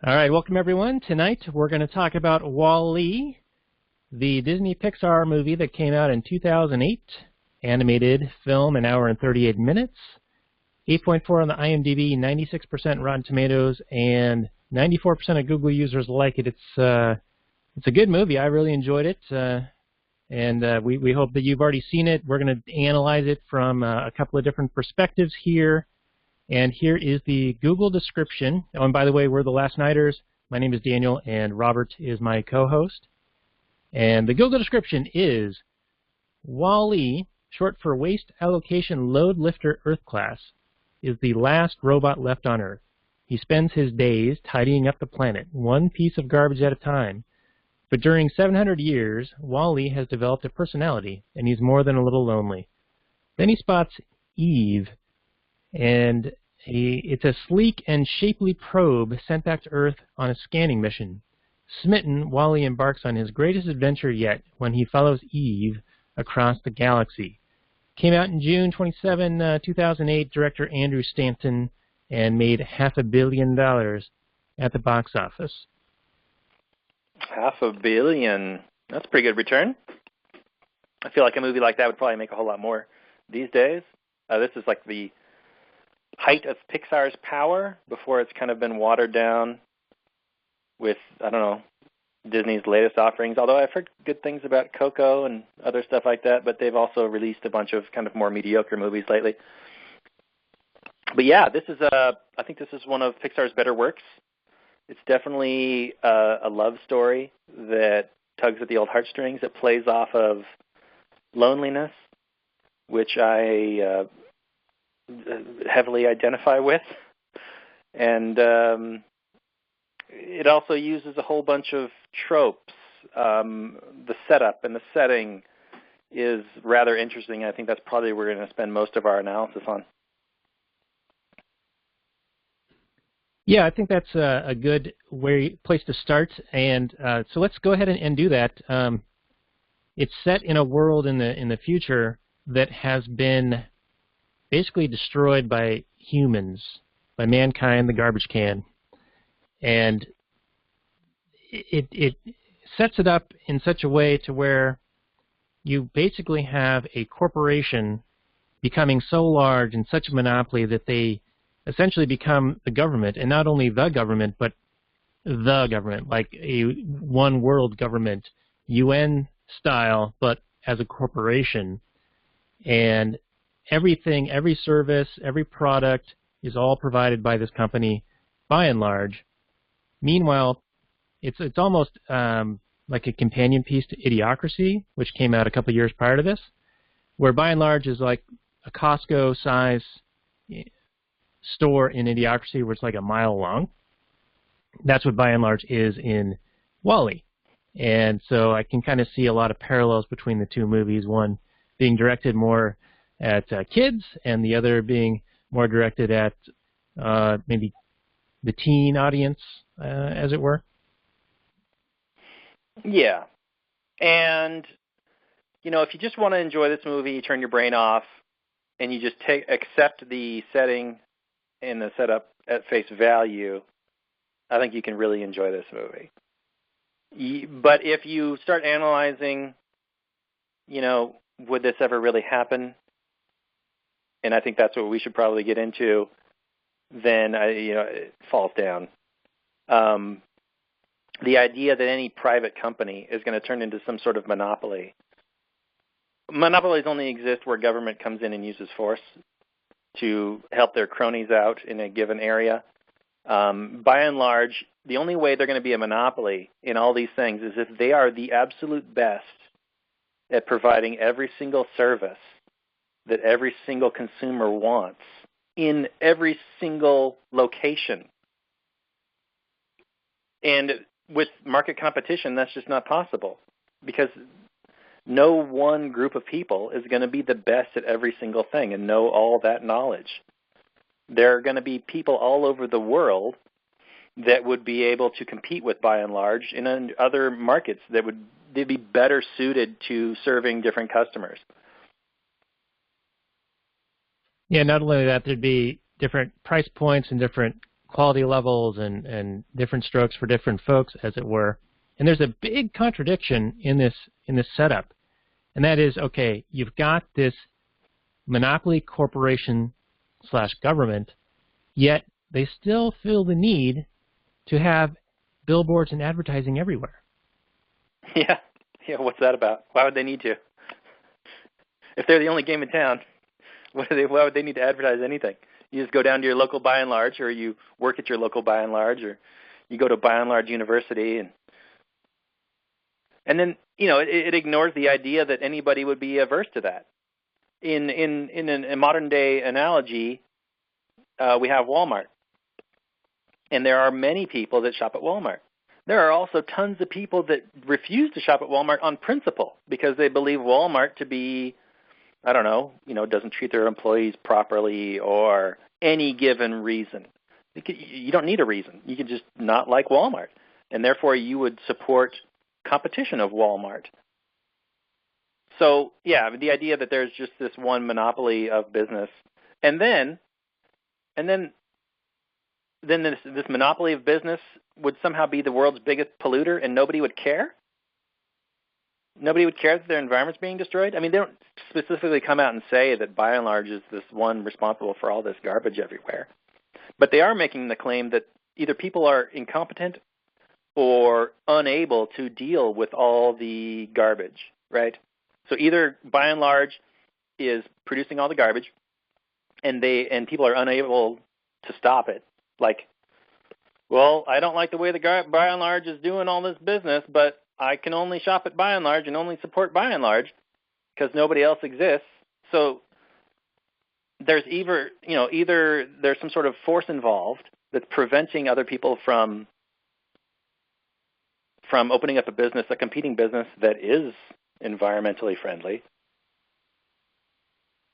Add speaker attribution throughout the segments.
Speaker 1: All right, welcome everyone. Tonight we're going to talk about Wall-E, the Disney Pixar movie that came out in 2008, animated film, an hour and 38 minutes, 8.4 on the IMDb, 96% Rotten Tomatoes, and 94% of Google users like it. It's a good movie. I really enjoyed it, and we hope that you've already seen it. We're going to analyze it from a couple of different perspectives here. And here is the Google description. Oh, and by the way, we're the Last Nighters. My name is Daniel, and Robert is my co-host. And the Google description is, Wall-E, short for Waste Allocation Load Lifter Earth Class, is the last robot left on Earth. He spends his days tidying up the planet, one piece of garbage at a time. But during 700 years, Wall-E has developed a personality, and he's more than a little lonely. Then he spots Eve, and it's a sleek and shapely probe sent back to Earth on a scanning mission. Smitten, Wall-E embarks on his greatest adventure yet when he follows Eve across the galaxy. Came out in June 27, 2008, director Andrew Stanton, and made $500 million at the box office.
Speaker 2: $500 million. That's a pretty good return. I feel like a movie like that would probably make a whole lot more these days. This is like the height of Pixar's power before it's kind of been watered down with, I don't know, Disney's latest offerings, although I've heard good things about Coco and other stuff like that, but they've also released a bunch of kind of more mediocre movies lately. But yeah, this is I think this is one of Pixar's better works. It's definitely a love story that tugs at the old heartstrings. It plays off of loneliness, which I heavily identify with, and it also uses a whole bunch of tropes. The setup and the setting is rather interesting. I think that's probably where we're going to spend most of our analysis on.
Speaker 1: Yeah, I think that's a good place to start, and so let's go ahead and do that. It's set in a world in the future that has been basically destroyed by humans, by mankind, the garbage can. And it sets it up in such a way to where you basically have a corporation becoming so large and such a monopoly that they essentially become the government, and not only the government, but the government, like a one world government, UN style, but as a corporation. And everything, every service, every product is all provided by this company, by and large. Meanwhile, it's almost like a companion piece to Idiocracy, which came out a couple of years prior to this, where by and large is like a Costco-size store in Idiocracy where it's like a mile long. That's what by and large is in Wall-E. And so I can kind of see a lot of parallels between the two movies, one being directed more at kids, and the other being more directed at maybe the teen audience, as it were.
Speaker 2: Yeah. And, you know, if you just want to enjoy this movie, you turn your brain off, and you just accept the setting and the setup at face value, I think you can really enjoy this movie. But if you start analyzing, you know, would this ever really happen? And I think that's what we should probably get into. Then it falls down. The idea that any private company is going to turn into some sort of monopoly. Monopolies only exist where government comes in and uses force to help their cronies out in a given area. By and large, the only way they're going to be a monopoly in all these things is if they are the absolute best at providing every single service that every single consumer wants in every single location. And with market competition, that's just not possible, because no one group of people is going to be the best at every single thing and know all that knowledge. There are going to be people all over the world that would be able to compete with, by and large, in other markets that they'd be better suited to serving different customers.
Speaker 1: Yeah, not only that, there'd be different price points and different quality levels and different strokes for different folks, as it were. And there's a big contradiction in this setup, and that is, okay, you've got this monopoly corporation / government, yet they still feel the need to have billboards and advertising everywhere.
Speaker 2: Yeah. What's that about? Why would they need to? If they're the only game in town, why would they need to advertise anything? You just go down to your local By and Large, or you work at your local By and Large, or you go to By and Large University, and then it ignores the idea that anybody would be averse to that. In a modern day analogy, we have Walmart, and there are many people that shop at Walmart. There are also tons of people that refuse to shop at Walmart on principle because they believe Walmart to be, I don't know, doesn't treat their employees properly or any given reason. You don't need a reason. You can just not like Walmart, and therefore you would support competition of Walmart. So, yeah, the idea that there's just this one monopoly of business, and then this monopoly of business would somehow be the world's biggest polluter, and nobody would care? Nobody would care that their environment's being destroyed? I mean, they don't specifically come out and say that By and Large is this one responsible for all this garbage everywhere. But they are making the claim that either people are incompetent or unable to deal with all the garbage, right? So either By and Large is producing all the garbage, and people are unable to stop it. Like, well, I don't like the way the By and Large is doing all this business, but I can only shop at By and Large and only support By and Large because nobody else exists. So there's either there's some sort of force involved that's preventing other people from opening up a competing business that is environmentally friendly,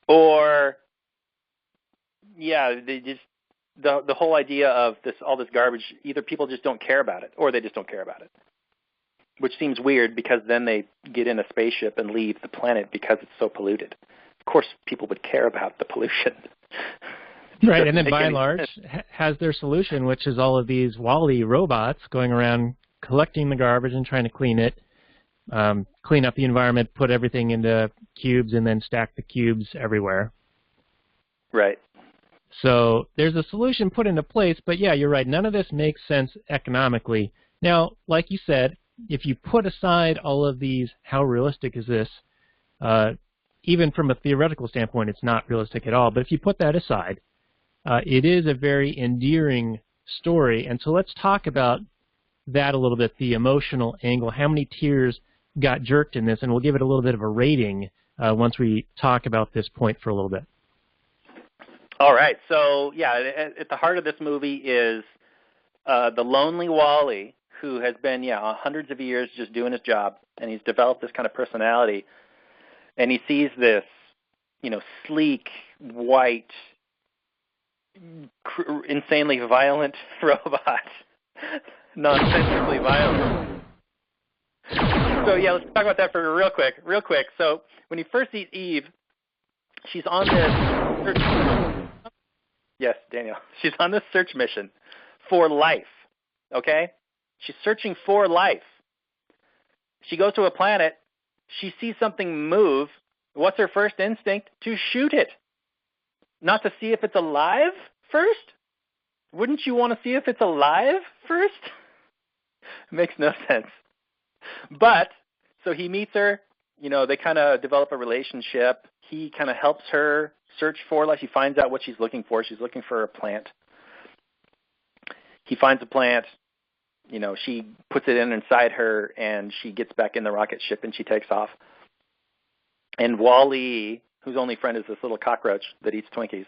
Speaker 2: or they just the whole idea of all this garbage, either people just don't care about it or they just don't care about it, which seems weird because then they get in a spaceship and leave the planet because it's so polluted. Of course, people would care about the pollution.
Speaker 1: Right, and then By and Large has their solution, which is all of these WALL-E robots going around collecting the garbage and trying to clean it, clean up the environment, put everything into cubes, and then stack the cubes everywhere.
Speaker 2: Right.
Speaker 1: So there's a solution put into place, but yeah, you're right. None of this makes sense economically. Now, like you said, if you put aside all of these, how realistic is this? Even from a theoretical standpoint, it's not realistic at all. But if you put that aside, it is a very endearing story. And so let's talk about that a little bit, the emotional angle. How many tears got jerked in this? And we'll give it a little bit of a rating once we talk about this point for a little bit.
Speaker 2: All right. So, yeah, at the heart of this movie is the lonely Wall-E, who has been, hundreds of years just doing his job, and he's developed this kind of personality. And he sees this, sleek, white, insanely violent robot, nonsensically violent. So, yeah, let's talk about that for real quick. So when he first sees Eve, she's on this search. Yes, Daniel. She's on this search mission for life, okay? She's searching for life. She goes to a planet. She sees something move. What's her first instinct? To shoot it. Not to see if it's alive first? Wouldn't you want to see if it's alive first? It makes no sense. But, so he meets her. They kind of develop a relationship. He kind of helps her search for life. She finds out what she's looking for. She's looking for a plant. He finds a plant. She puts it inside her, and she gets back in the rocket ship, and she takes off. And Wall-E, whose only friend is this little cockroach that eats Twinkies,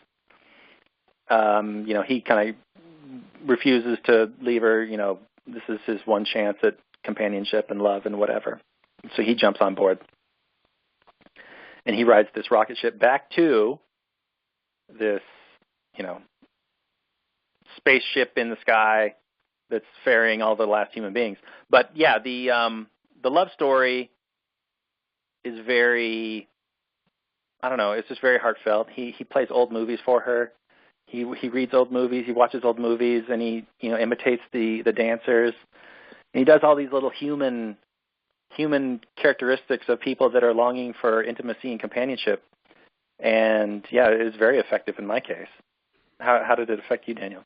Speaker 2: he kind of refuses to leave her. This is his one chance at companionship and love and whatever. So he jumps on board. And he rides this rocket ship back to this, spaceship in the sky that's ferrying all the last human beings. But yeah, the love story is very, I don't know, it's just very heartfelt. He plays old movies for her. He reads old movies, he watches old movies, and he imitates the dancers. And he does all these little human characteristics of people that are longing for intimacy and companionship. And yeah, it was very effective in my case. How did it affect you, Daniel?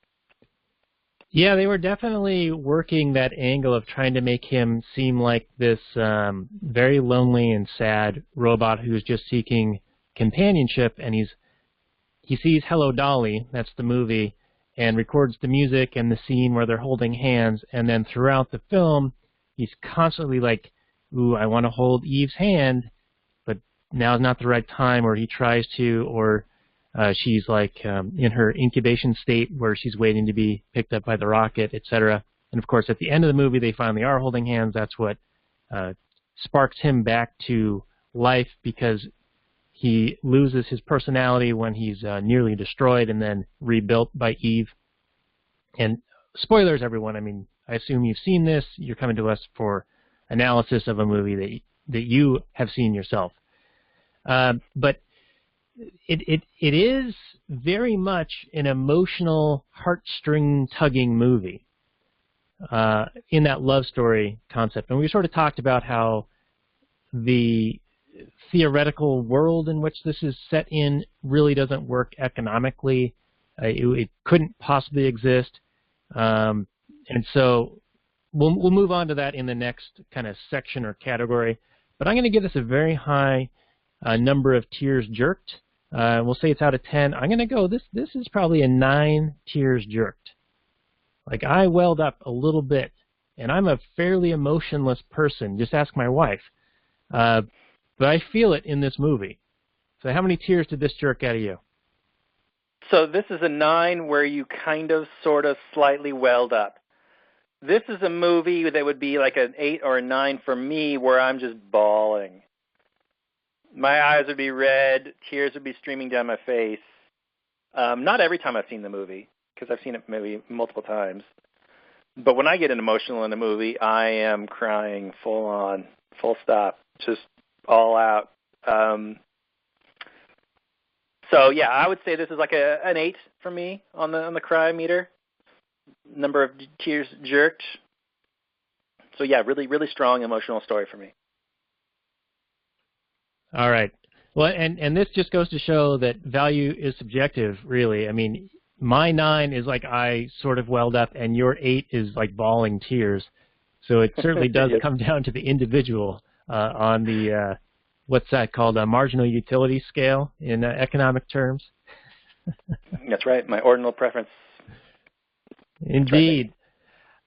Speaker 1: Yeah, they were definitely working that angle of trying to make him seem like this very lonely and sad robot who's just seeking companionship, and he sees Hello Dolly, that's the movie, and records the music and the scene where they're holding hands, and then throughout the film, he's constantly like, ooh, I want to hold Eve's hand, but now's not the right time, or he tries to, or she's like in her incubation state where she's waiting to be picked up by the rocket, etc. And of course, at the end of the movie, they finally are holding hands. That's what sparks him back to life, because he loses his personality when he's nearly destroyed and then rebuilt by Eve. And spoilers, everyone. I mean, I assume you've seen this. You're coming to us for analysis of a movie that you have seen yourself. But it is very much an emotional, heartstring-tugging movie in that love story concept. And we sort of talked about how the theoretical world in which this is set in really doesn't work economically. It couldn't possibly exist. And so we'll move on to that in the next kind of section or category. But I'm going to give this a very high number of tears jerked. We'll say it's out of 10. I'm going to go, this is probably a 9 tears jerked. Like, I welled up a little bit, and I'm a fairly emotionless person. Just ask my wife. But I feel it in this movie. So how many tears did this jerk out of you?
Speaker 2: So this is a 9 where you kind of, sort of, slightly welled up. This is a movie that would be like an 8 or a 9 for me, where I'm just bawling. My eyes would be red, tears would be streaming down my face. Not every time I've seen the movie, because I've seen it maybe multiple times. But when I get emotional in a movie, I am crying full on, full stop, just all out. So yeah, I would say this is like an 8 for me on the cry meter. Number of tears jerked. So yeah, really, really strong emotional story for me.
Speaker 1: All right. Well, and this just goes to show that value is subjective, really. I mean, my 9 is like I sort of welled up, and your 8 is like bawling tears. So it certainly does come down to the individual on the, what's that called, a marginal utility scale in economic terms.
Speaker 2: That's right, my ordinal preference.
Speaker 1: Indeed.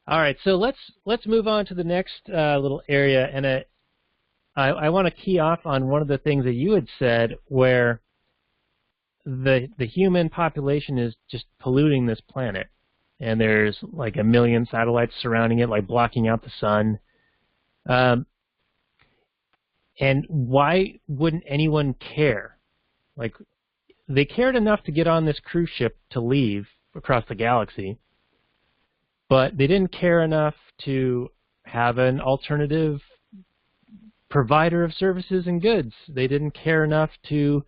Speaker 1: All right, so let's move on to the next little area, and I want to key off on one of the things that you had said, where the human population is just polluting this planet, and there's like 1 million satellites surrounding it, like blocking out the sun. And why wouldn't anyone care? Like, they cared enough to get on this cruise ship to leave across the galaxy, but they didn't care enough to have an alternative provider of services and goods. They didn't care enough to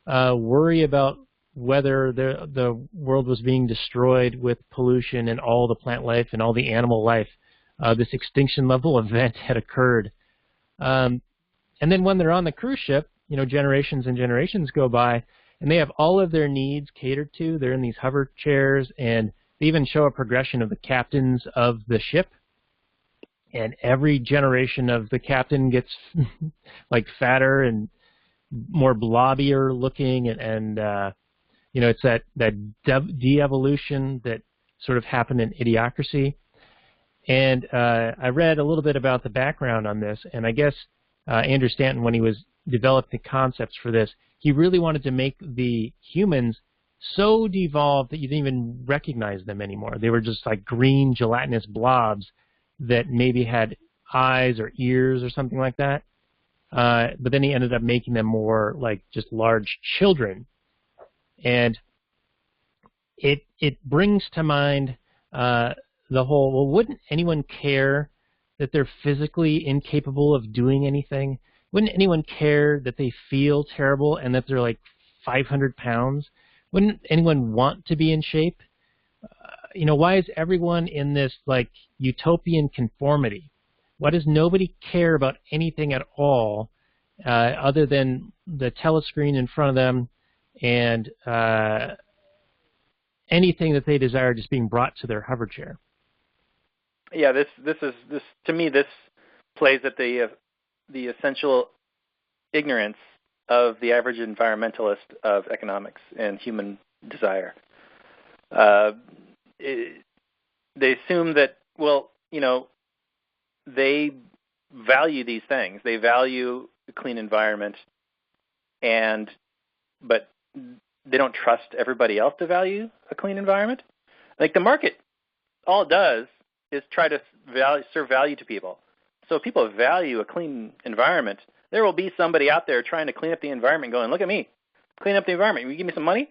Speaker 1: worry about whether the world was being destroyed with pollution and all the plant life and all the animal life. This extinction level event had occurred. And then when they're on the cruise ship, generations and generations go by, and they have all of their needs catered to. They're in these hover chairs, and they even show a progression of the captains of the ship. And every generation of the captain gets like fatter and more blobbier looking, and it's that de-evolution that sort of happened in Idiocracy. And I read a little bit about the background on this, and I guess Andrew Stanton, when he was developing concepts for this, he really wanted to make the humans so devolved that you didn't even recognize them anymore. They were just like green gelatinous blobs that maybe had eyes or ears or something like that. But then he ended up making them more like just large children. And it brings to mind the whole, well, wouldn't anyone care that they're physically incapable of doing anything? Wouldn't anyone care that they feel terrible and that they're like 500 pounds? wouldn't anyone want to be in shape? Why is everyone in this like utopian conformity? Why does nobody care about anything at all other than the telescreen in front of them and anything that they desire just being brought to their hover chair?
Speaker 2: Yeah, this to me, this plays at the essential ignorance of the average environmentalist of economics and human desire. They assume that, well, they value these things. They value a clean environment, but they don't trust everybody else to value a clean environment. Like the market, all it does is try to serve value to people. So if people value a clean environment, there will be somebody out there trying to clean up the environment going, look at me, clean up the environment. Will you give me some money?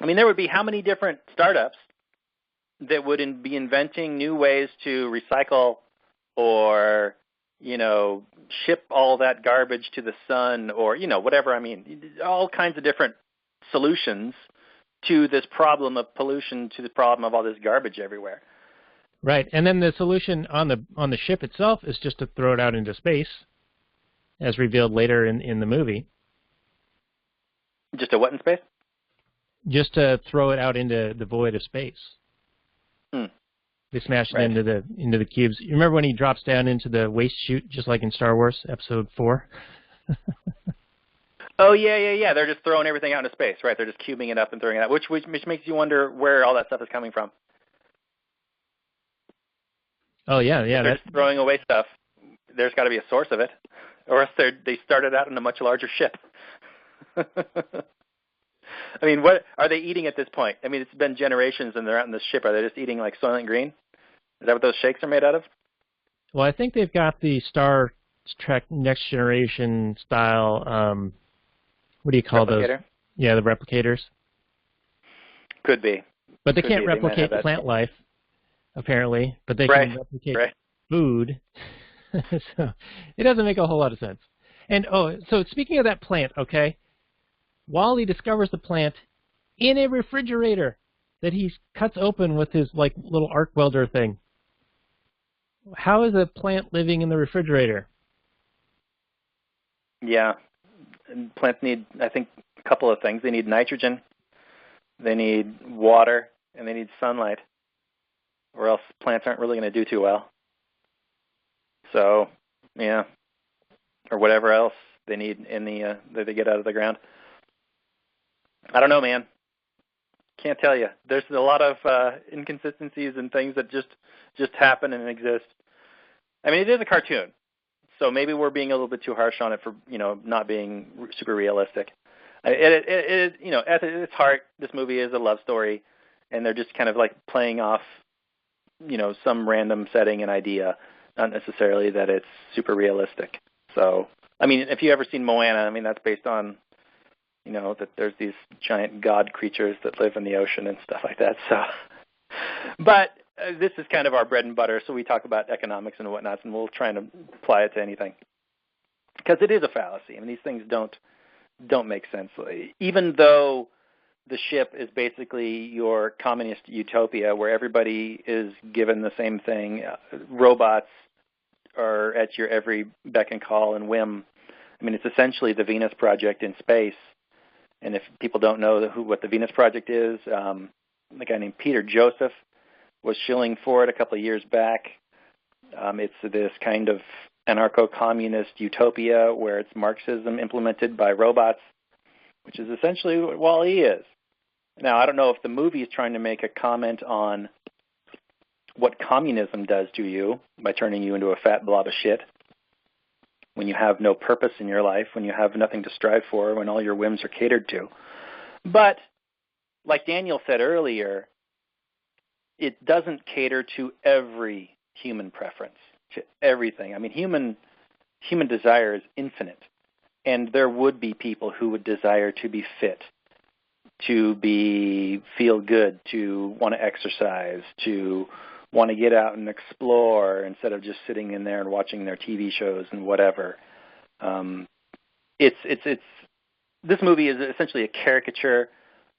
Speaker 2: I mean, there would be how many different startups that would be inventing new ways to recycle or, ship all that garbage to the sun or, whatever. I mean, all kinds of different solutions to this problem of pollution, to the problem of all this garbage everywhere.
Speaker 1: Right, and then the solution on the ship itself is just to throw it out into space, as revealed later in the movie.
Speaker 2: Just a what in space?
Speaker 1: Just to throw it out into the void of space. They smash it into the cubes. You remember when he drops down into the waste chute, just like in Star Wars Episode 4?
Speaker 2: Oh yeah. They're just throwing everything out into space, right? They're just cubing it up and throwing it out, which makes you wonder where all that stuff is coming from.
Speaker 1: Oh yeah.
Speaker 2: If they're just throwing away stuff. There's got to be a source of it, or else they started out in a much larger ship. I mean, what are they eating at this point? I mean, it's been generations and they're out in this ship. Are they just eating like Soylent Green? Is that what those shakes are made out of?
Speaker 1: Well, I think they've got the Star Trek Next Generation style, what do you call those? Yeah, the replicators.
Speaker 2: Could be.
Speaker 1: But they can't replicate plant life, apparently. But they can replicate food. So it doesn't make a whole lot of sense. And, so speaking of that plant, okay, Wally discovers the plant in a refrigerator that he cuts open with his like little arc welder thing. How is a plant living in the refrigerator?
Speaker 2: Yeah. Plants need, I think, a couple of things. They need nitrogen, they need water, and they need sunlight, or else plants aren't really going to do too well. So, yeah, or whatever else they need in that they get out of the ground. I don't know, man. Can't tell you. There's a lot of inconsistencies and things that just happen and exist. I mean, it is a cartoon, so maybe we're being a little bit too harsh on it for not being super realistic. At its heart, this movie is a love story, and they're just kind of like playing off, some random setting and idea, not necessarily that it's super realistic. So, I mean, if you've ever seen Moana, I mean, that's based on that there's these giant god creatures that live in the ocean and stuff like that. So, but this is kind of our bread and butter, so we talk about economics and whatnot, and we'll try and apply it to anything. Because it is a fallacy. I mean, these things don't make sense. Even though the ship is basically your communist utopia where everybody is given the same thing, robots are at your every beck and call and whim. I mean, it's essentially the Venus Project in space. And if people don't know what the Venus Project is, a guy named Peter Joseph was shilling for it a couple of years back. It's this kind of anarcho-communist utopia where it's Marxism implemented by robots, which is essentially what Wall-E is. Now, I don't know if the movie is trying to make a comment on what communism does to you by turning you into a fat blob of shit, when you have no purpose in your life, when you have nothing to strive for, when all your whims are catered to. But, like Daniel said earlier, it doesn't cater to every human preference, to everything. I mean, human desire is infinite, and there would be people who would desire to be fit, to feel good, to want to exercise, to want to get out and explore instead of just sitting in there and watching their TV shows and whatever. It's this movie is essentially a caricature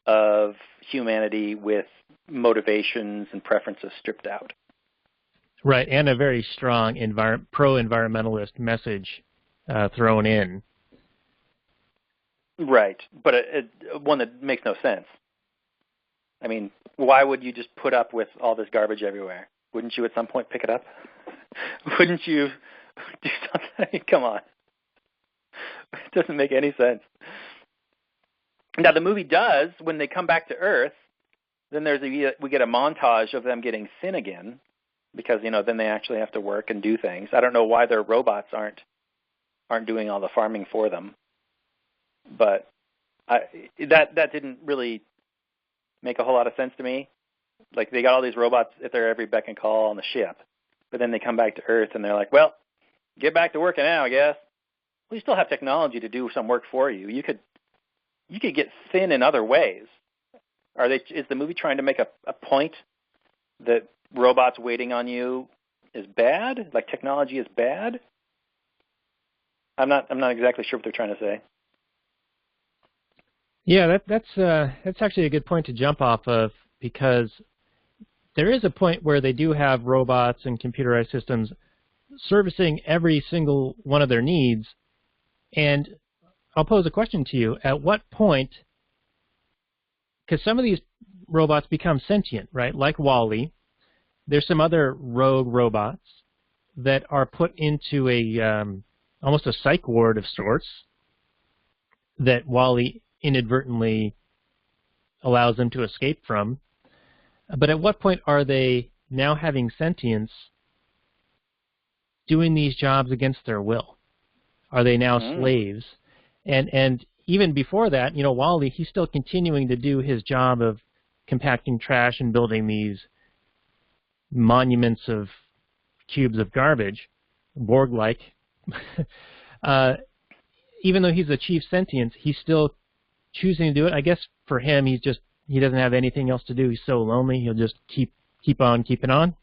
Speaker 2: of humanity with motivations and preferences stripped out.
Speaker 1: Right, and a very strong pro-environmentalist message thrown in.
Speaker 2: Right, but one that makes no sense. I mean, why would you just put up with all this garbage everywhere? Wouldn't you at some point pick it up? Wouldn't you do something? Come on. It doesn't make any sense. Now, the movie does, when they come back to Earth, then we get a montage of them getting thin again, because, then they actually have to work and do things. I don't know why their robots aren't doing all the farming for them. But that didn't really make a whole lot of sense to me. Like, they got all these robots at their every beck and call on the ship, but then they come back to Earth and they're like, well, get back to working now, I guess. Well, you still have technology to do some work for you. You could get thin in other ways. Is the movie trying to make a point that robots waiting on you is bad? Like, technology is bad? I'm not exactly sure what they're trying to say.
Speaker 1: Yeah, that's actually a good point to jump off of, because there is a point where they do have robots and computerized systems servicing every single one of their needs. And I'll pose a question to you. At what point, because some of these robots become sentient, right, like WALL-E, there's some other rogue robots that are put into almost a psych ward of sorts that WALL-E inadvertently allows them to escape from. But at what point are they, now having sentience, doing these jobs against their will? Are they now slaves? And even before that, WALL-E, he's still continuing to do his job of compacting trash and building these monuments of cubes of garbage, Borg-like. Even though he's the chief sentience, he's still choosing to do it. I guess for him, he doesn't have anything else to do. He's so lonely, he'll just keep on keeping on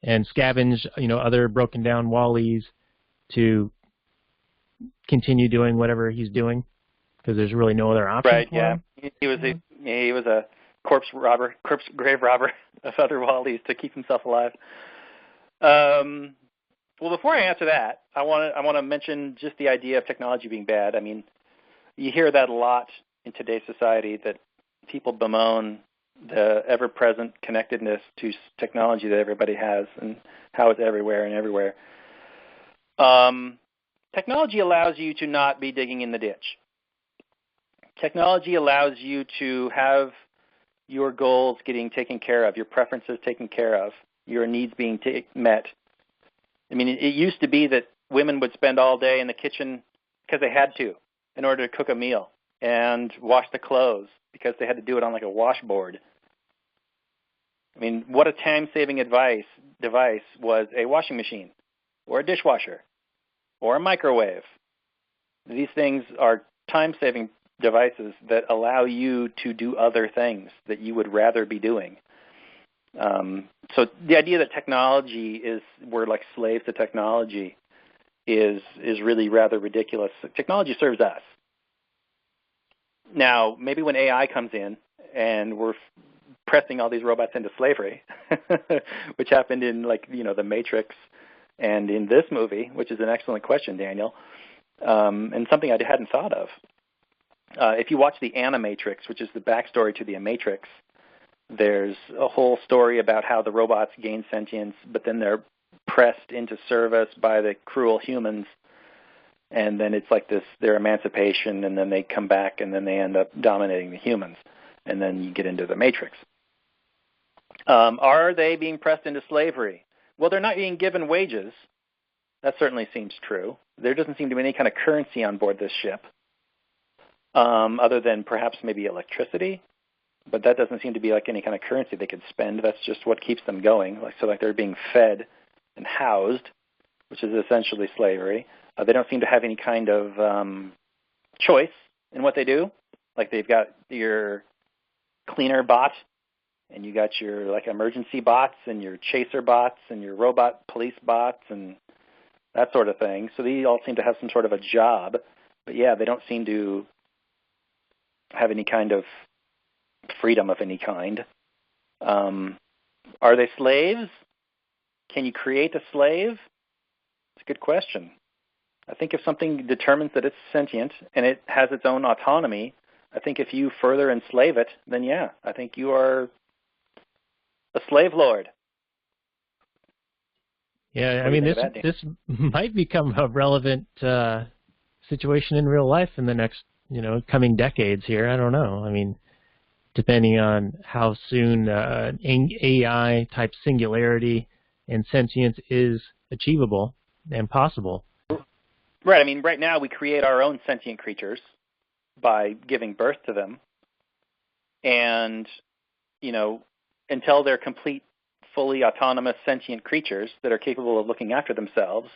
Speaker 1: and scavenge, other broken down WALL-Es to continue doing whatever he's doing, because there's really no other option.
Speaker 2: Right?
Speaker 1: For
Speaker 2: Yeah,
Speaker 1: him.
Speaker 2: he was a grave robber of other WALL-Es to keep himself alive. Well, before I answer that, I want to mention just the idea of technology being bad. I mean, you hear that a lot in today's society, that people bemoan the ever-present connectedness to technology that everybody has and how it's everywhere and everywhere. Technology allows you to not be digging in the ditch. Technology allows you to have your goals getting taken care of, your preferences taken care of, your needs being met. I mean, it used to be that women would spend all day in the kitchen because they had to, in order to cook a meal and wash the clothes, because they had to do it on like a washboard. I mean, what a time-saving device was a washing machine or a dishwasher or a microwave. These things are time-saving devices that allow you to do other things that you would rather be doing. So the idea that we're like slaves to technology is really rather ridiculous. Technology serves us. Now, maybe when AI comes in and we're pressing all these robots into slavery, which happened in The Matrix and in this movie, which is an excellent question, Daniel, and something I hadn't thought of. If you watch The Animatrix, which is the backstory to The Matrix, there's a whole story about how the robots gain sentience, but then they're pressed into service by the cruel humans, and then it's like their emancipation, and then they come back, and then they end up dominating the humans, and then you get into The Matrix. Are they being pressed into slavery? Well, they're not being given wages. That certainly seems true. There doesn't seem to be any kind of currency on board this ship, other than perhaps maybe electricity. But that doesn't seem to be like any kind of currency they could spend. That's just what keeps them going. So they're being fed and housed, which is essentially slavery. They don't seem to have any kind of choice in what they do. Like, they've got your cleaner bot, and you got your emergency bots and your chaser bots and your robot police bots and that sort of thing. So they all seem to have some sort of a job, But yeah, they don't seem to have any kind of freedom of any kind. Are they slaves? Can you create a slave? It's a good question. I think if something determines that it's sentient and it has its own autonomy, I think if you further enslave it, then yeah, I think you are a slave lord.
Speaker 1: Yeah, I mean, this might become a relevant situation in real life in the next, coming decades here. I don't know. I mean, depending on how soon AI type singularity and sentience is achievable and possible.
Speaker 2: Right. I mean, right now we create our own sentient creatures by giving birth to them. And, until they're complete, fully autonomous sentient creatures that are capable of looking after themselves,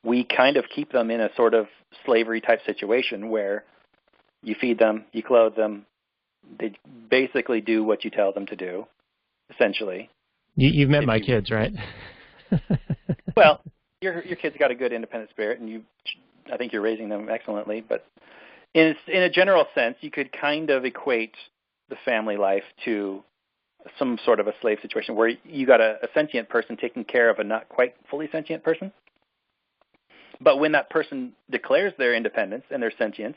Speaker 2: we kind of keep them in a sort of slavery type situation where you feed them, you clothe them, they basically do what you tell them to do, essentially.
Speaker 1: You've met my kids, right?
Speaker 2: Well, your kid's got a good independent spirit, and I think you're raising them excellently. But in a general sense, you could kind of equate the family life to some sort of a slave situation where you got a sentient person taking care of a not quite fully sentient person. But when that person declares their independence and their sentience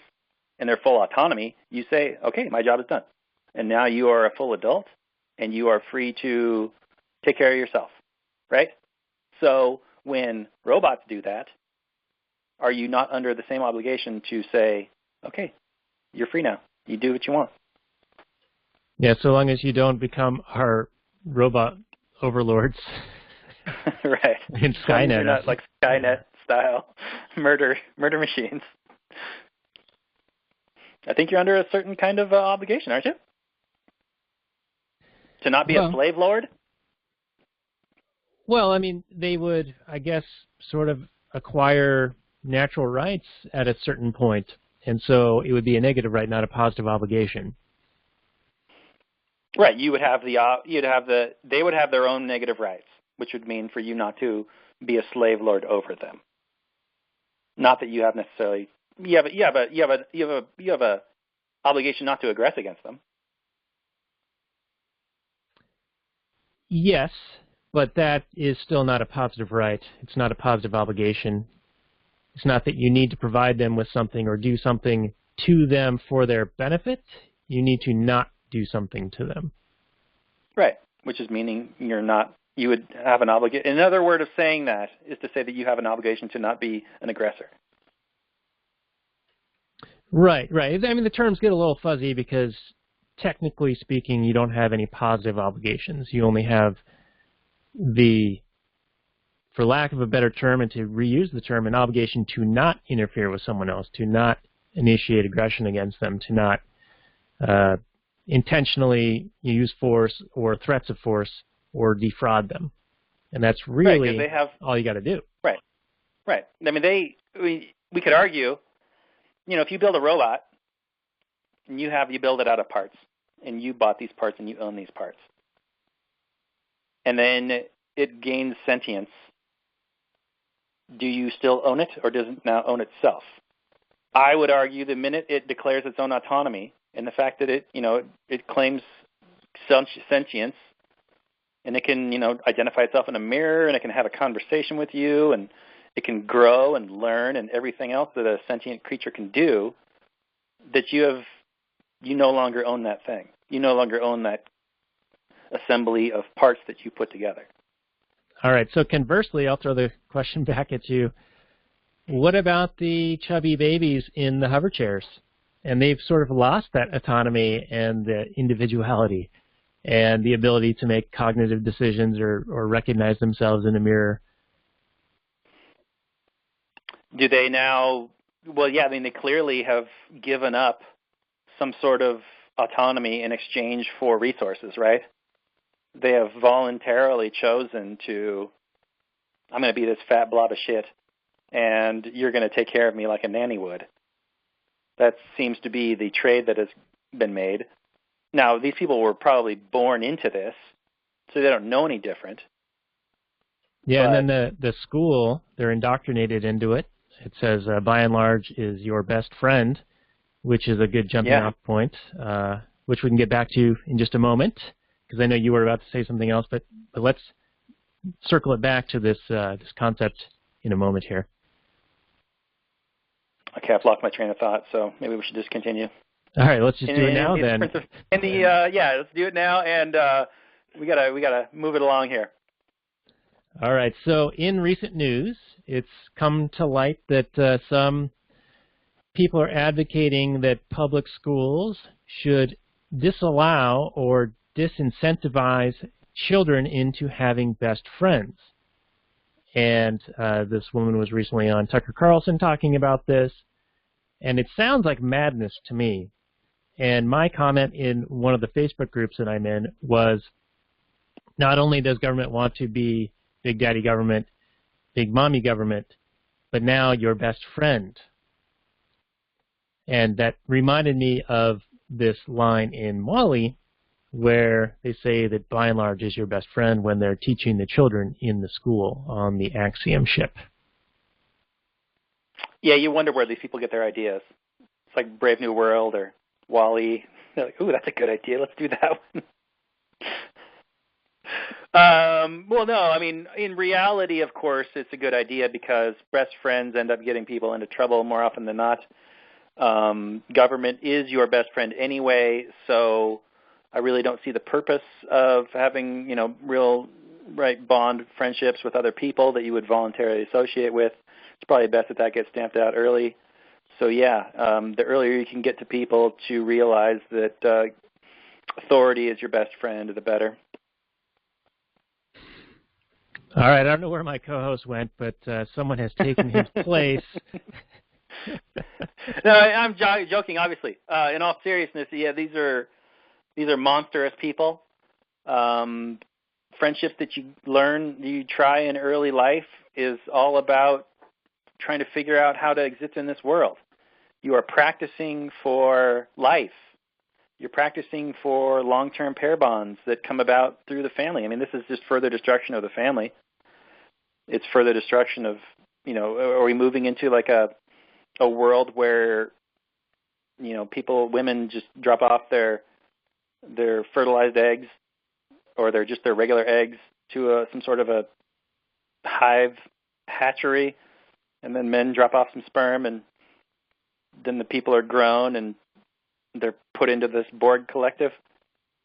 Speaker 2: and their full autonomy, you say, okay, my job is done. And now you are a full adult, and you are free to take care of yourself, right? So when robots do that, are you not under the same obligation to say, okay, you're free now. You do what you want.
Speaker 1: Yeah, so long as you don't become our robot overlords.
Speaker 2: Right.
Speaker 1: In Skynet.
Speaker 2: You're not like Skynet-style murder machines. I think you're under a certain kind of obligation, aren't you? To not be a slave lord?
Speaker 1: Well, I mean, they would, I guess, sort of acquire natural rights at a certain point, and so it would be a negative right, not a positive obligation.
Speaker 2: Right. They would have their own negative rights, which would mean for you not to be a slave lord over them. Not that you have necessarily you have a obligation not to aggress against them.
Speaker 1: Yes, but that is still not a positive right. It's not a positive obligation. It's not that you need to provide them with something or do something to them for their benefit. You need to not do something to them.
Speaker 2: Right, which is meaning you would have an obligation. Another word of saying that is to say that you have an obligation to not be an aggressor.
Speaker 1: Right. I mean, the terms get a little fuzzy because technically speaking, you don't have any positive obligations. You only have for lack of a better term, and to reuse the term, an obligation to not interfere with someone else, to not initiate aggression against them, to not intentionally use force or threats of force or defraud them. And that's really all you got to do. Right.
Speaker 2: I mean, we could argue, if you build a robot and you build it out of parts, and you bought these parts and you own these parts, and then it gains sentience, do you still own it, or does it now own itself? I would argue the minute it declares its own autonomy, and the fact that it claims sentience, and it can identify itself in a mirror, and it can have a conversation with you, and it can grow and learn, and everything else that a sentient creature can do, that you no longer own that thing. You no longer own that assembly of parts that you put together.
Speaker 1: All right, so conversely, I'll throw the question back at you. What about the chubby babies in the hover chairs? And they've sort of lost that autonomy and the individuality and the ability to make cognitive decisions or recognize themselves in a mirror.
Speaker 2: Do they now? Well, yeah, I mean, they clearly have given up some sort of autonomy in exchange for resources, right? They have voluntarily chosen to, I'm going to be this fat blob of shit, and you're going to take care of me like a nanny would. That seems to be the trade that has been made. Now, these people were probably born into this, so they don't know any different.
Speaker 1: Yeah, and then the school, they're indoctrinated into it. It says, by and large, is your best friend, which is a good jumping off point, which we can get back to in just a moment, because I know you were about to say something else, but let's circle it back to this this concept in a moment here.
Speaker 2: Okay, I've lost my train of thought, so maybe we should just continue.
Speaker 1: All right, let's just do it now then.
Speaker 2: Let's do it now, and we gotta move it along here.
Speaker 1: All right. So in recent news, it's come to light that some people are advocating that public schools should disallow or disincentivize children into having best friends. And this woman was recently on Tucker Carlson talking about this, and it sounds like madness to me. And my comment in one of the Facebook groups that I'm in was, not only does government want to be Big Daddy government, Big Mommy government, but now your best friend. And that reminded me of this line in WALL-E where they say that by and large is your best friend when they're teaching the children in the school on the Axiom ship.
Speaker 2: Yeah, you wonder where these people get their ideas. It's like Brave New World or WALL-E. They're like, ooh, that's a good idea. Let's do that one. Well, no, I mean, in reality, of course, it's a good idea because best friends end up getting people into trouble more often than not. Government is your best friend anyway, so I really don't see the purpose of having, real bond friendships with other people that you would voluntarily associate with. It's probably best that gets stamped out early. So yeah, the earlier you can get to people to realize that authority is your best friend, the better.
Speaker 1: All right, I don't know where my co-host went, but someone has taken his place.
Speaker 2: No, I'm joking, obviously. In all seriousness, yeah, these are monstrous people. Friendships that you try in early life is all about trying to figure out how to exist in this world. You are practicing for life. You're practicing for long-term pair bonds that come about through the family. I mean, this is just further destruction of the family. It's further destruction of, are we moving into like a world where, women just drop off their fertilized eggs or their regular eggs to some sort of a hive hatchery, and then men drop off some sperm, and then the people are grown and they're put into this Borg collective?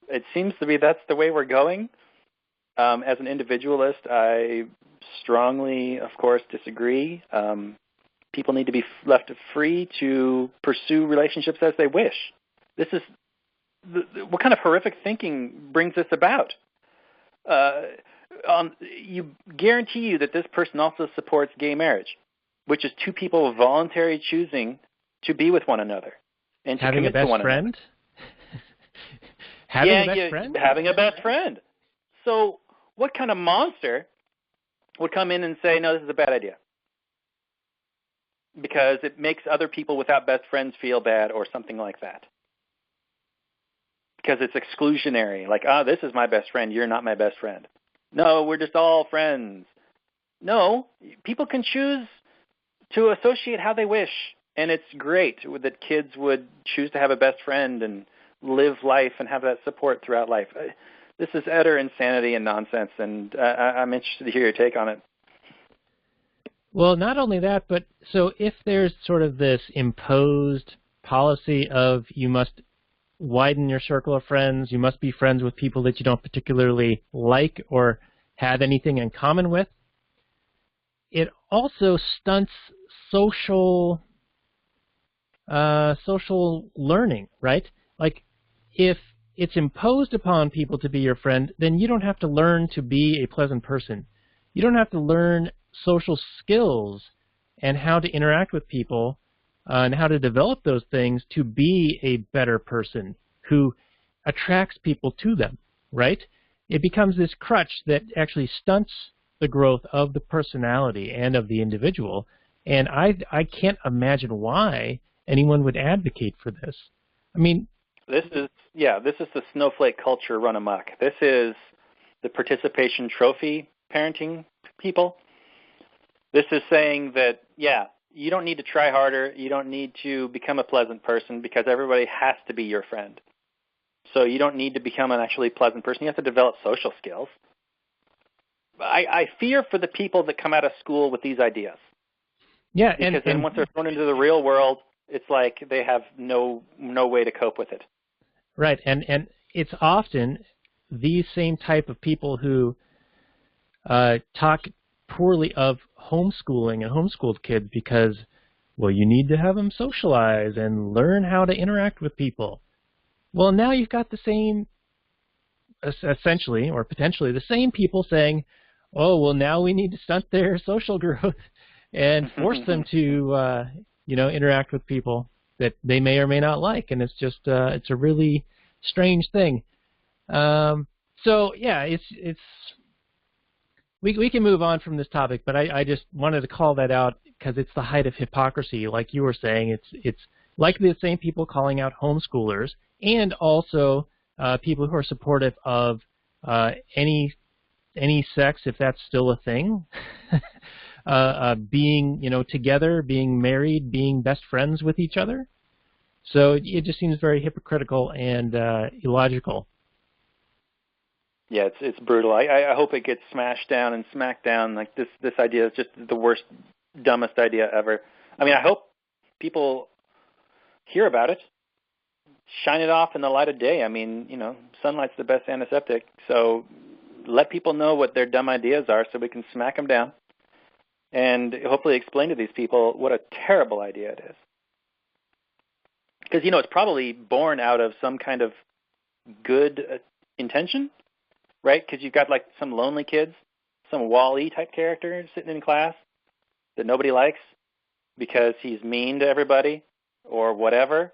Speaker 2: It seems to be that's the way we're going. As an individualist, I strongly, of course, disagree. People need to be left free to pursue relationships as they wish. This is what kind of horrific thinking brings this about? You guarantee you that this person also supports gay marriage, which is two people voluntarily choosing to be with one another and to
Speaker 1: having
Speaker 2: commit
Speaker 1: a best
Speaker 2: to one
Speaker 1: friend.
Speaker 2: Another.
Speaker 1: Having a best friend.
Speaker 2: Having a best friend. So, what kind of monster would come in and say, "No, this is a bad idea"? Because it makes other people without best friends feel bad or something like that. Because it's exclusionary. Like, this is my best friend. You're not my best friend. No, we're just all friends. No, people can choose to associate how they wish. And it's great that kids would choose to have a best friend and live life and have that support throughout life. This is utter insanity and nonsense, and I'm interested to hear your take on it.
Speaker 1: Well, not only that, but so if there's sort of this imposed policy of you must widen your circle of friends, you must be friends with people that you don't particularly like or have anything in common with, it also stunts social learning, right? Like, if it's imposed upon people to be your friend, then you don't have to learn to be a pleasant person. You don't have to learn social skills and how to interact with people and how to develop those things to be a better person who attracts people to them, right? It becomes this crutch that actually stunts the growth of the personality and of the individual. And I can't imagine why anyone would advocate for this. I mean,
Speaker 2: this is the snowflake culture run amok. This is the participation trophy parenting people. This is saying that, you don't need to try harder. You don't need to become a pleasant person because everybody has to be your friend. So you don't need to become an actually pleasant person. You have to develop social skills. I fear for the people that come out of school with these ideas.
Speaker 1: Yeah,
Speaker 2: because then once they're thrown into the real world, it's like they have no way to cope with it.
Speaker 1: Right, and it's often these same type of people who talk poorly of homeschooling and homeschooled kids because, well, you need to have them socialize and learn how to interact with people. Well, now you've got the same, essentially, or potentially the same people saying, oh, well, now we need to stunt their social growth and force them to, interact with people that they may or may not like. And it's just, it's a really strange thing. So, yeah, we can move on from this topic, but I just wanted to call that out because it's the height of hypocrisy. Like you were saying, it's like the same people calling out homeschoolers and also people who are supportive of any sex, if that's still a thing, being together, being married, being best friends with each other. So it just seems very hypocritical and illogical.
Speaker 2: Yeah, it's brutal. I hope it gets smashed down and smacked down. Like this idea is just the worst, dumbest idea ever. I mean, I hope people hear about it, shine it off in the light of day. I mean, sunlight's the best antiseptic. So let people know what their dumb ideas are so we can smack them down and hopefully explain to these people what a terrible idea it is. Because, it's probably born out of some kind of good intention, right? Because you've got like some lonely kids, some Wall-E type character sitting in class that nobody likes because he's mean to everybody or whatever.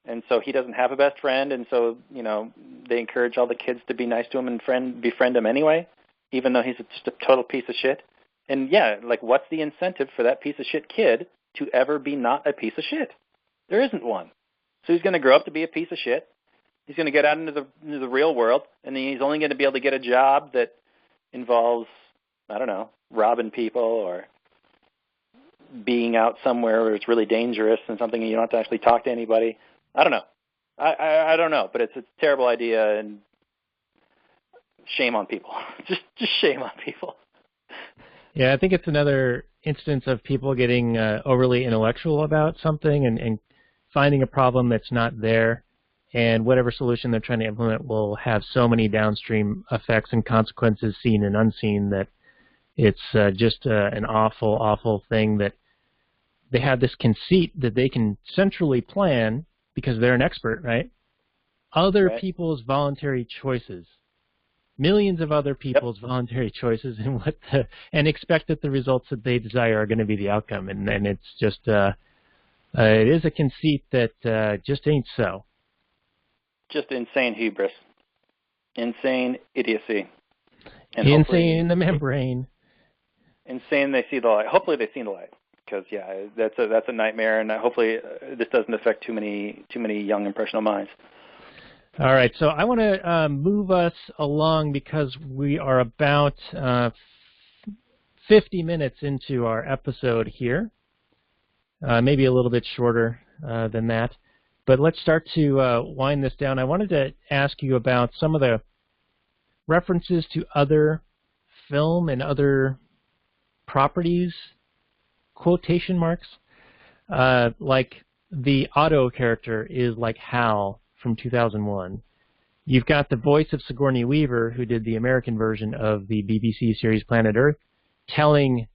Speaker 2: And so he doesn't have a best friend, and so, they encourage all the kids to be nice to him and befriend him anyway, even though he's just a total piece of shit. And yeah, like what's the incentive for that piece of shit kid to ever be not a piece of shit? There isn't one. So he's going to grow up to be a piece of shit. He's going to get out into the real world, and he's only going to be able to get a job that involves, I don't know, robbing people or being out somewhere where it's really dangerous and something you don't have to actually talk to anybody. I don't know. I don't know, but it's a terrible idea, and shame on people. just shame on people.
Speaker 1: Yeah, I think it's another instance of people getting overly intellectual about something and finding a problem that's not there, and whatever solution they're trying to implement will have so many downstream effects and consequences seen and unseen that it's just an awful, awful thing that they have this conceit that they can centrally plan because they're an expert, right? Other people's voluntary choices. Millions of other people's voluntary choices and expect that the results that they desire are going to be the outcome. And it's just, it is a conceit that just ain't so.
Speaker 2: Just insane hubris. Insane idiocy. And
Speaker 1: insane in the membrane.
Speaker 2: Insane they see the light. Hopefully they see the light. Because, yeah, that's a nightmare, and hopefully this doesn't affect too many young, impressionable minds.
Speaker 1: All right, so I want to move us along because we are about 50 minutes into our episode here, maybe a little bit shorter than that. But let's start to wind this down. I wanted to ask you about some of the references to other film and other properties, quotation marks, like the Otto character is like Hal from 2001. You've got the voice of Sigourney Weaver, who did the American version of the BBC series Planet Earth, telling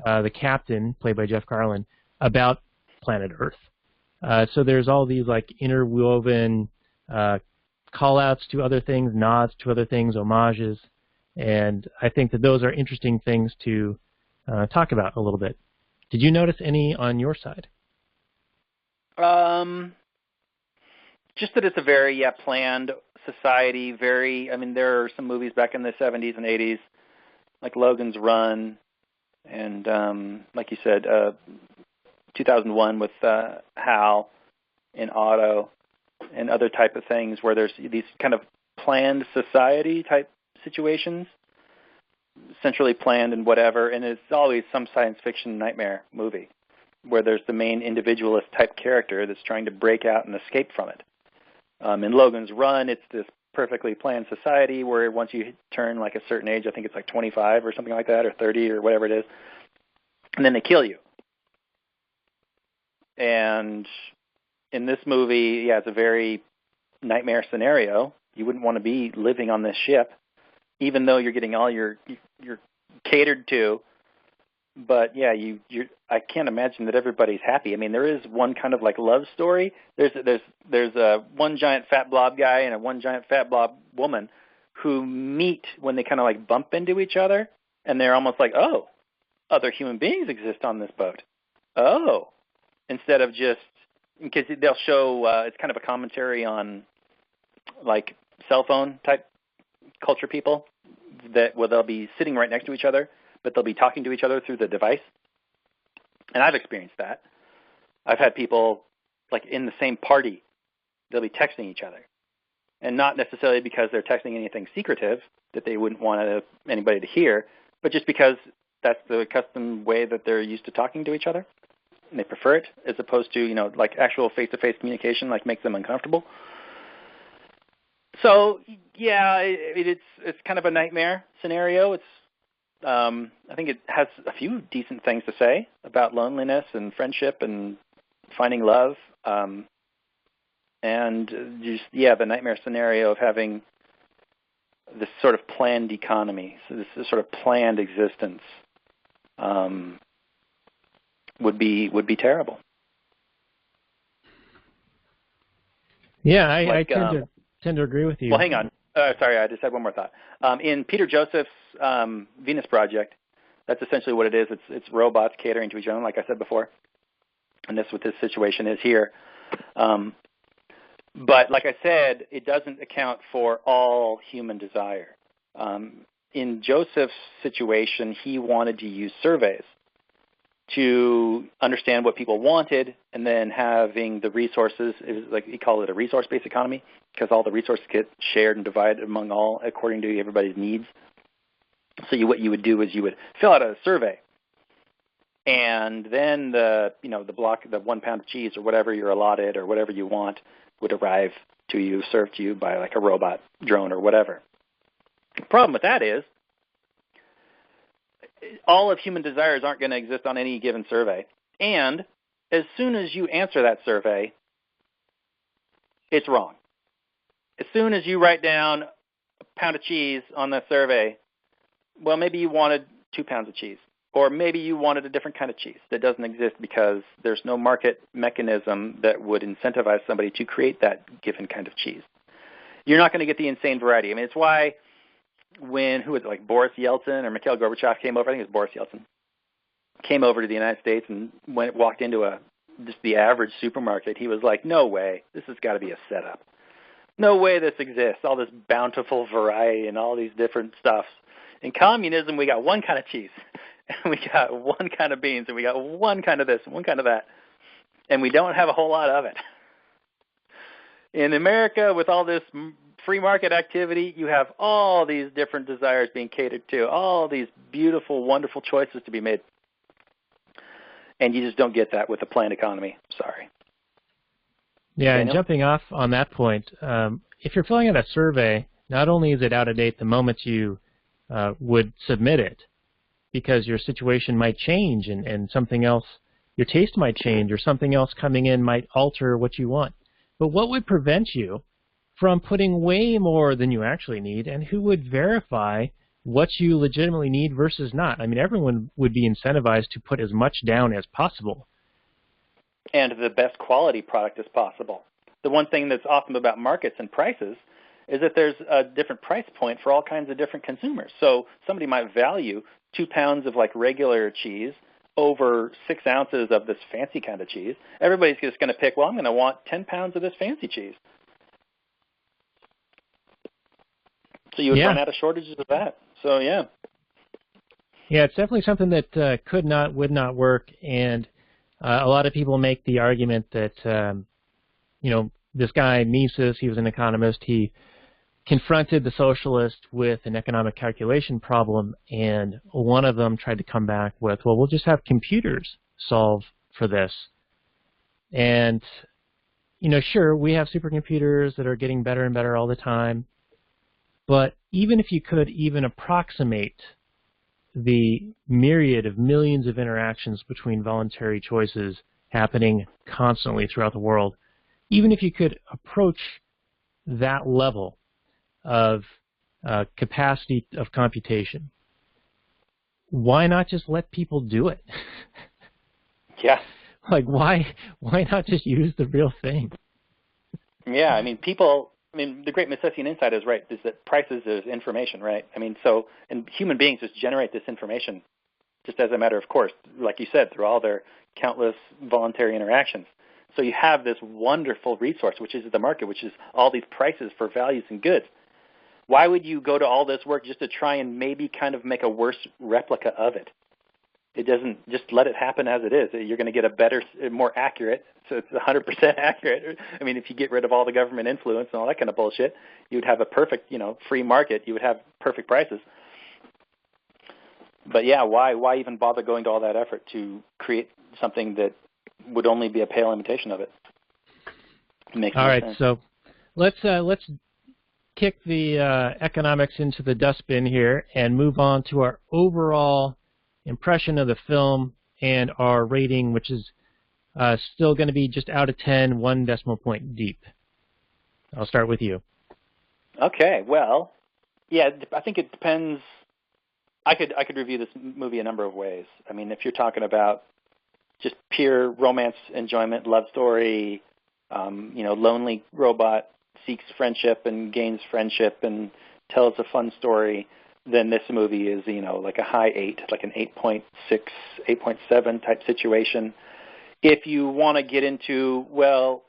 Speaker 1: the captain, played by Jeff Garlin, about Planet Earth. So there's all these like interwoven call-outs to other things, nods to other things, homages, and I think that those are interesting things to talk about a little bit. Did you notice any on your side?
Speaker 2: Just that it's a very planned society. There are some movies back in the 70s and 80s, like Logan's Run, and like you said, 2001 with Hal and Otto, and other type of things where there's these kind of planned society type situations, centrally planned and whatever, and it's always some science fiction nightmare movie. where there's the main individualist type character that's trying to break out and escape from it. In Logan's Run, it's this perfectly planned society where once you turn like a certain age, I think it's like 25 or something like that, or 30 or whatever it is, and then they kill you. And in this movie, yeah, it's a very nightmare scenario. You wouldn't want to be living on this ship, even though you're getting all you're catered to. But yeah, I can't imagine that everybody's happy. I mean, there is one kind of like love story. There's a one giant fat blob guy and a one giant fat blob woman who meet when they kind of like bump into each other, and they're almost like, oh, other human beings exist on this boat. Oh, instead of just, because they'll show it's kind of a commentary on like cell phone type culture people that where they'll be sitting right next to each other, but they'll be talking to each other through the device. And I've experienced that. I've had people like in the same party, they'll be texting each other. And not necessarily because they're texting anything secretive that they wouldn't want anybody to hear, but just because that's the custom way that they're used to talking to each other. And they prefer it as opposed to, like actual face-to-face communication, like makes them uncomfortable. So, yeah, it's kind of a nightmare scenario. It's I think it has a few decent things to say about loneliness and friendship and finding love. And just, yeah, the nightmare scenario of having this sort of planned economy, so this sort of planned existence would be terrible.
Speaker 1: Yeah, I tend to agree with you.
Speaker 2: Well, hang on. Sorry, I just had one more thought. In Peter Joseph's Venus Project, that's essentially what it is. It's robots catering to each other, like I said before. And that's what this situation is here. But like I said, it doesn't account for all human desire. In Joseph's situation, he wanted to use surveys to understand what people wanted, and then having the resources, like he called it a resource-based economy, because all the resources get shared and divided among all according to everybody's needs. So what you would do is you would fill out a survey, and then the 1 pound of cheese or whatever you're allotted or whatever you want would arrive to you, served to you by like a robot drone or whatever. The problem with that is all of human desires aren't going to exist on any given survey. And as soon as you answer that survey, it's wrong. As soon as you write down a pound of cheese on that survey, well, maybe you wanted 2 pounds of cheese. Or maybe you wanted a different kind of cheese that doesn't exist because there's no market mechanism that would incentivize somebody to create that given kind of cheese. You're not going to get the insane variety. I mean, it's why when, like Boris Yeltsin or Mikhail Gorbachev came over, I think it was Boris Yeltsin, came over to the United States and walked into just the average supermarket, he was like, no way, this has got to be a setup. No way this exists, all this bountiful variety and all these different stuffs. In communism, we got one kind of cheese, and we got one kind of beans, and we got one kind of this and one kind of that, and we don't have a whole lot of it. In America, with all this free market activity, you have all these different desires being catered to, all these beautiful, wonderful choices to be made. And you just don't get that with a planned economy. Sorry.
Speaker 1: Yeah,
Speaker 2: Daniel?
Speaker 1: And jumping off on that point, if you're filling out a survey, not only is it out of date the moment you would submit it, because your situation might change and something else, your taste might change or something else coming in might alter what you want. But what would prevent you from putting way more than you actually need, and who would verify what you legitimately need versus not? I mean, everyone would be incentivized to put as much down as possible.
Speaker 2: And the best quality product as possible. The one thing that's awesome about markets and prices is that there's a different price point for all kinds of different consumers. So somebody might value 2 pounds of like regular cheese over 6 ounces of this fancy kind of cheese. Everybody's just going to pick, well, I'm going to want 10 pounds of this fancy cheese. So you would run out of shortages of that. So, yeah.
Speaker 1: Yeah, it's definitely something that would not work. And a lot of people make the argument that, this guy, Mises, he was an economist, he confronted the socialists with an economic calculation problem, and one of them tried to come back with, well, we'll just have computers solve for this. And, you know, sure, we have supercomputers that are getting better and better all the time, but even if you could even approximate the myriad of millions of interactions between voluntary choices happening constantly throughout the world, even if you could approach that level of capacity of computation, why not just let people do it?
Speaker 2: Yeah.
Speaker 1: Like, why not just use the real thing?
Speaker 2: Yeah, I mean, the great Misesian insight is, right, is that prices is information, right? I mean, so, and human beings just generate this information just as a matter of course, like you said, through all their countless voluntary interactions. So you have this wonderful resource, which is the market, which is all these prices for values and goods. Why would you go to all this work just to try and maybe kind of make a worse replica of it? It doesn't, just let it happen as it is. You're going to get a better, more accurate, so it's 100% accurate. I mean, if you get rid of all the government influence and all that kind of bullshit, you would have a perfect, free market. You would have perfect prices. But yeah, why even bother going to all that effort to create something that would only be a pale imitation of it?
Speaker 1: All right, so let's kick the economics into the dustbin here and move on to our overall impression of the film and our rating, which is still going to be just out of 10, 1 decimal point deep. I'll start with you.
Speaker 2: Okay, well, yeah, I think it depends. I could review this movie a number of ways. I mean, if you're talking about just pure romance enjoyment, love story, lonely robot seeks friendship and gains friendship and tells a fun story, then this movie is, like a high 8, like an 8.6, 8.7 type situation. If you want to get into, well,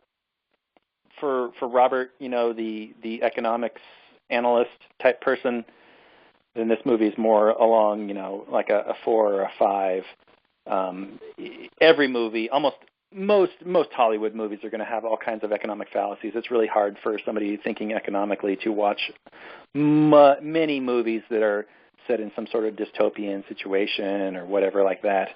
Speaker 2: for Robert, the economics analyst type person, then this movie is more along, like a 4 or a 5. Every movie, most Hollywood movies are going to have all kinds of economic fallacies. It's really hard for somebody thinking economically to watch many movies that are set in some sort of dystopian situation or whatever like that.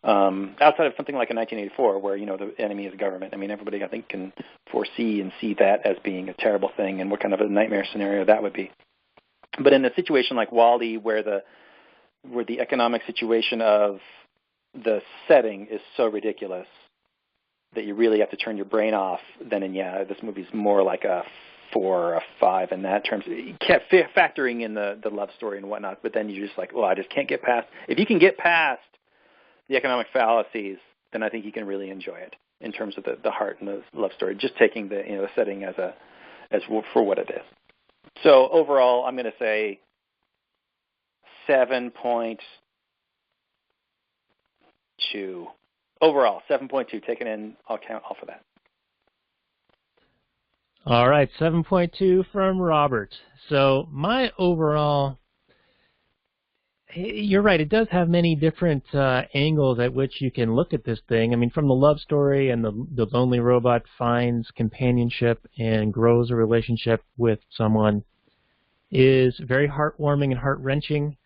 Speaker 2: Outside of something like a 1984 where, the enemy is government. I mean, everybody, I think, can foresee and see that as being a terrible thing and what kind of a nightmare scenario that would be. But in a situation like WALL-E where the economic situation of the setting is so ridiculous that you really have to turn your brain off, then, this movie's more like a 4 or a 5 in that terms. You can't factoring in the love story and whatnot, but then you're just like, well, I just can't get past. If you can get past the economic fallacies, then I think you can really enjoy it in terms of the heart and the love story, just taking the setting as for what it is. So overall, I'm going to say 7.2. Overall, 7.2. Taken in, I'll count off of that.
Speaker 1: All right, 7.2 from Robert. So my overall, you're right, it does have many different angles at which you can look at this thing. I mean, from the love story and the lonely robot finds companionship and grows a relationship with someone is very heartwarming and heart-wrenching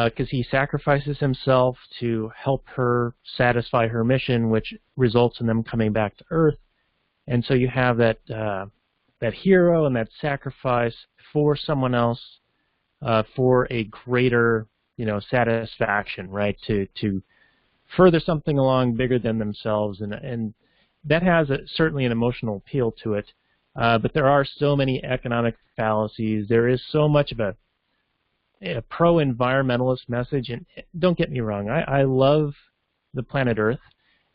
Speaker 1: because he sacrifices himself to help her satisfy her mission, which results in them coming back to Earth. And so you have that hero and that sacrifice for someone else for a greater satisfaction, right? To further something along bigger than themselves, and that has certainly an emotional appeal to it. But there are so many economic fallacies. There is so much of a pro-environmentalist message, and don't get me wrong, I love the planet Earth,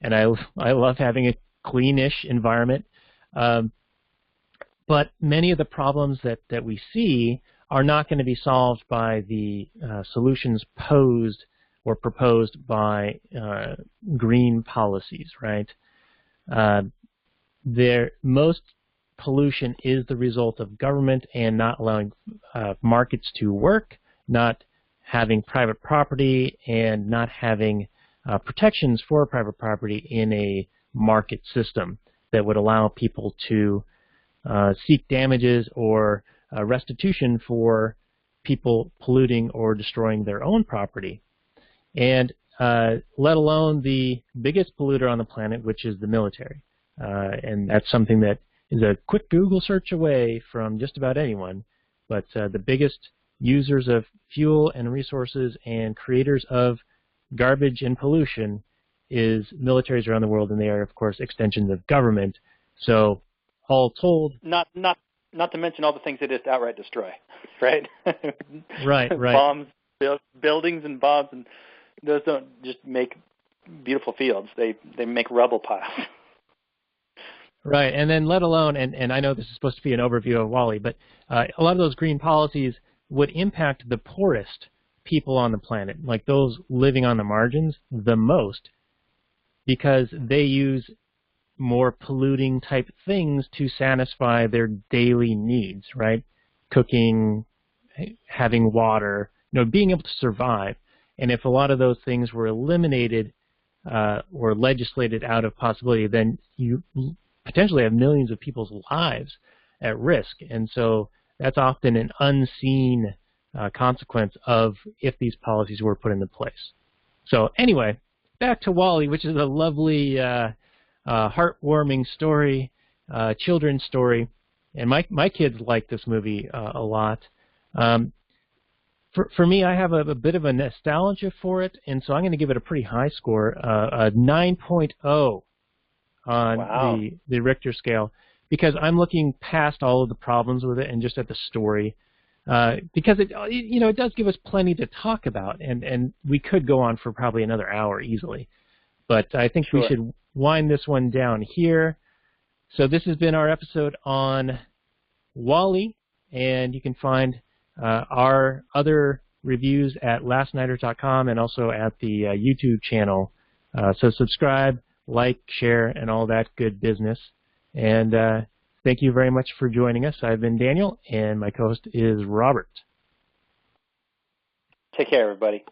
Speaker 1: and I love having a cleanish environment. But many of the problems that we see are not going to be solved by the solutions posed or proposed by green policies, right? Most pollution is the result of government and not allowing markets to work, not having private property, and not having protections for private property in a market system that would allow people to seek damages or restitution for people polluting or destroying their own property. And let alone the biggest polluter on the planet, which is the military. And that's something that is a quick Google search away from just about anyone. But the biggest users of fuel and resources and creators of garbage and pollution is militaries around the world, and they are, of course, extensions of government. So, all told,
Speaker 2: not to mention all the things they just outright destroy, right?
Speaker 1: Right.
Speaker 2: Bombs, buildings, and bombs, and those don't just make beautiful fields. They make rubble piles.
Speaker 1: Right, and then let alone, and I know this is supposed to be an overview of WALL-E, but a lot of those green policies would impact the poorest people on the planet, like those living on the margins, the most, because they use more polluting type things to satisfy their daily needs, right? Cooking, having water, being able to survive. And if a lot of those things were eliminated or legislated out of possibility, then you potentially have millions of people's lives at risk. And so that's often an unseen consequence of if these policies were put into place. So anyway, back to WALL-E, which is a lovely, heartwarming story, children's story. And my kids like this movie a lot. For me, I have a bit of a nostalgia for it, and so I'm going to give it a pretty high score, a 9.0 on the Richter scale, because I'm looking past all of the problems with it and just at the story. Because it does give us plenty to talk about, and we could go on for probably another hour easily. But I think we should wind this one down here. So this has been our episode on WALL-E, and you can find our other reviews at lastnighter.com and also at the YouTube channel. So subscribe, like, share, and all that good business. And thank you very much for joining us. I've been Daniel, and my co-host is Robert.
Speaker 2: Take care, everybody.